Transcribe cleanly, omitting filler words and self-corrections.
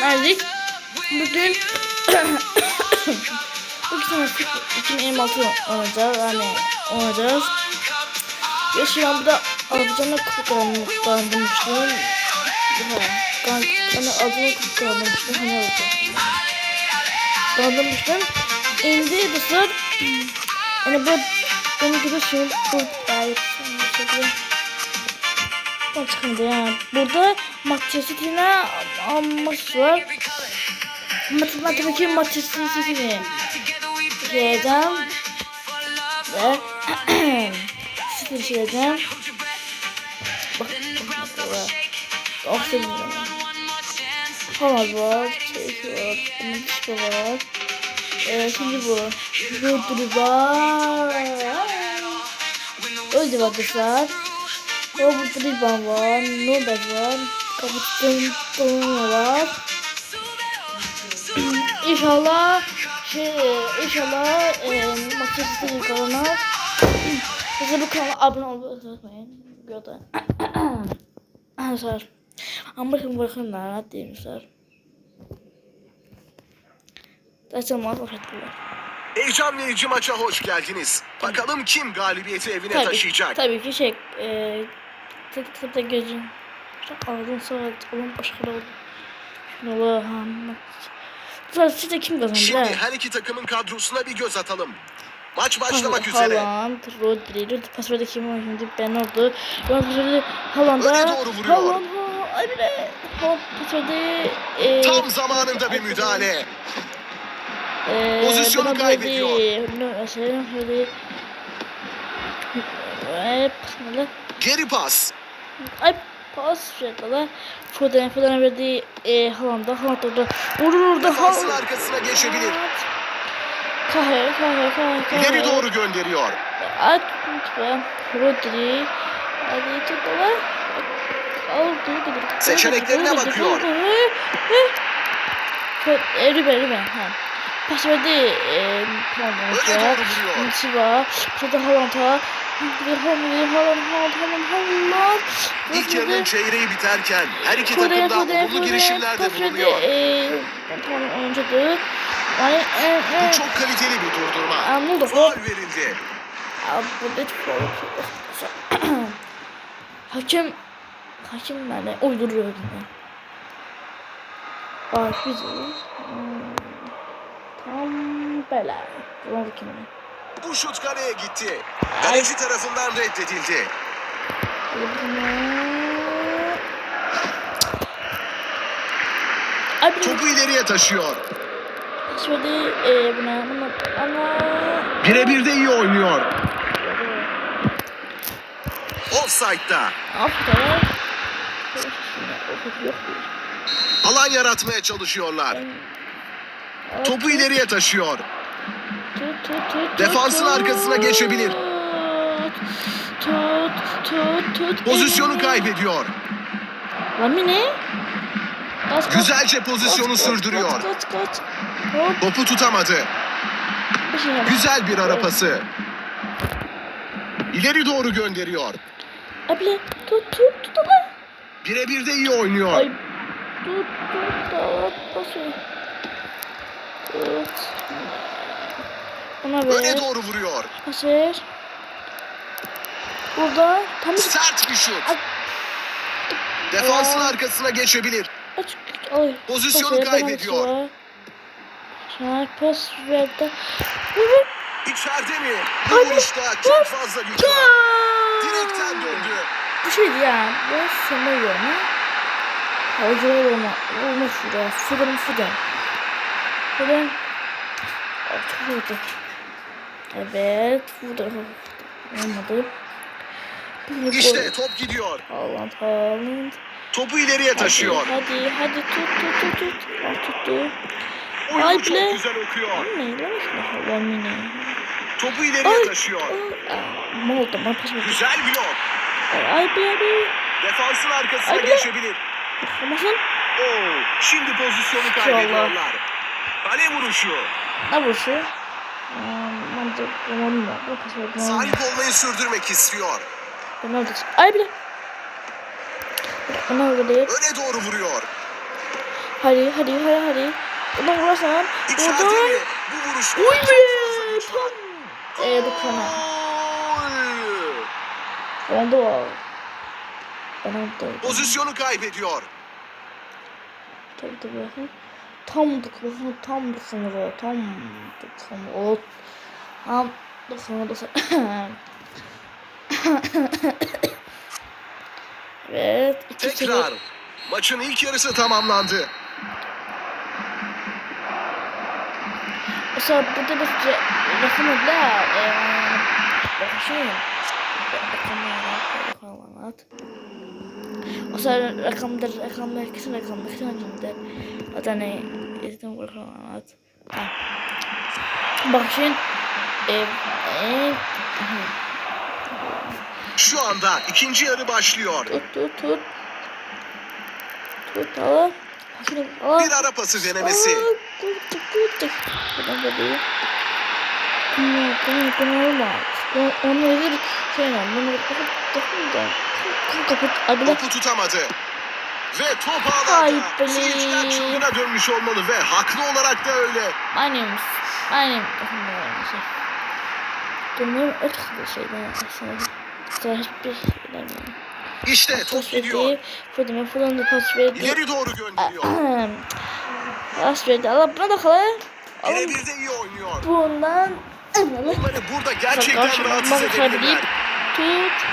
Erdik. Bugün bu sene 2026 oynayacağız. Yani oynayacağız. Ve şu an burada Azerbaycan'da kazanmıştım. Yani Azerbaycan'da kazanmıştım. Hani oldu? Kazanmıştım. İndi bu sefer. Yani bu benim gibi şimdi bu gayet çıkındı yani. Burada Manchester'ine maç var. Tabii ki Manchester'ine şeyden ve şeyden bak Haaland var, Chelsea var, Manchester var. Şimdi bu Rodri var. Öyle bakışlar. Robert Riban var, Nobel var, Kapitın var. İnşallah Manchester kazanır. Size bu kanala abone olmayı unutmayın. Gördüm. Arkadaşlar. Ama bakın lanet demişler. Zaten başlattılar. Heyecan verici maça hoş geldiniz. Bakalım kim galibiyeti evine taşıyacak. Tabii ki tek gözüm. Ağzın sonra olan başka oldu. Şunu Allah'ım. Sizce kim kazandı? Şimdi her iki takımın kadrosuna bir göz atalım. Maç başlamak üzere. Haaland, Rodri pasörde kim var şimdi? Ben oldu. Ben pasörde Haaland'a. Öne doğru vuruyor. Haaland, ay bile. Pasörde. Tam zamanında bir müdahale. Pozisyonu kaybediyor. Geri pas. Ay pas şurada. Foden verdi Haaland'a. Haaland orada. Vurur orada. Defansın arkasına geçebilir. Kahve. Geri doğru gönderiyor. At lütfen. Rodri. Hadi tut baba. Seçeneklerine bakıyor. Rüben. Pas verdi. Öne doğru vuruyor. Nisiva. Şurada Haaland'a. Haaland. İlk yarının çeyreği biterken her iki takım da olumlu girişimlerde bulunuyor. Tamam oyuncudu. Bu çok kaliteli bir durdurma. Faul verildi. Hakem yani uyduruyor yine. Bak güzel. Tam böyle. Bu şut kaleye gitti. Kaleci tarafından reddedildi. Topu ileriye taşıyor. Şöyle buna Birebir de iyi oynuyor. Offside'da. Aferin. Alan yaratmaya çalışıyorlar. Topu ileriye taşıyor. Defansın arkasına geçebilir. Pozisyonu kaybediyor. Lamine. Güzelce pozisyonu sürdürüyor. Topu tutamadı. Güzel bir ara pası. İleri doğru gönderiyor. Abla tut ama. Birebir de iyi oynuyor. Ay tut basıyor. Ona Öne doğru vuruyor. Pasır. Burada tam sert bir şut. Defansın arkasına geçebilir. Pozisyonu kaybediyor. Şuna pas verdi. İçeride mi? Bu vuruşta çok fazla güç var. Direkten döndü. Bu şeydi ya. Ben sanıyorum ha. Hocalar olma şuraya. Fıdan. Fıdan. Çok oldu. Evet. Fıdan. Olmadı. İşte top gidiyor. Haaland. Topu ileriye taşıyor. Hadi tut. Tuttu. Oyunu çok güzel okuyor. Topu ileriye taşıyor. Güzel blok. Defansın arkasına geçebilir. Şimdi pozisyonu kaybediyorlar. Kale vuruşu. Ne vuruşu? Sahip olmayı sürdürmek istiyor. Öne doğru vuruyor. Hadi hadi hadi hadi. Ulan vurarsan. İçeride Oradan. mi? Bu vuruşta Oy çok be. fazla güç var. Bu kana. Gol! Onda var. Bana da. Pozisyonu kaybediyor. Tabii tabii. Bakın. Tam dıklasın, tam dıklasın, tam dıklasın. O tam dıklasın. Evet. 2-0. Tekrar. Maçın ilk yarısı tamamlandı. Mesela burada bir rakamlar. Bakışın. Rakamlar. O zaman rakamlar kesin öncümde. O da ne? İzledim rakamlar. Bakışın. Şu anda ikinci yarı başlıyor. Tut. Al. Bir ara pası denemesi. Kurt. Buradan da değil. Bunu olmaz. Onu öldür. Bunu kapat. Abi Topu tutamadı. Ve top ağlarda. Ayıp be. Seyirciler çılgına dönmüş olmalı ve haklı olarak da öyle. Benim. Bilmiyorum öyle şeyden aslında. Sıra hiçbir şeyden. İşte top gidiyor. Fırdan da pas verdi. İleri doğru gönderiyor. Pas verdi. Allah buna da kalır. Birebir de iyi oynuyor. Bundan Onları burada gerçekten rahatsız edebilirler. Tut.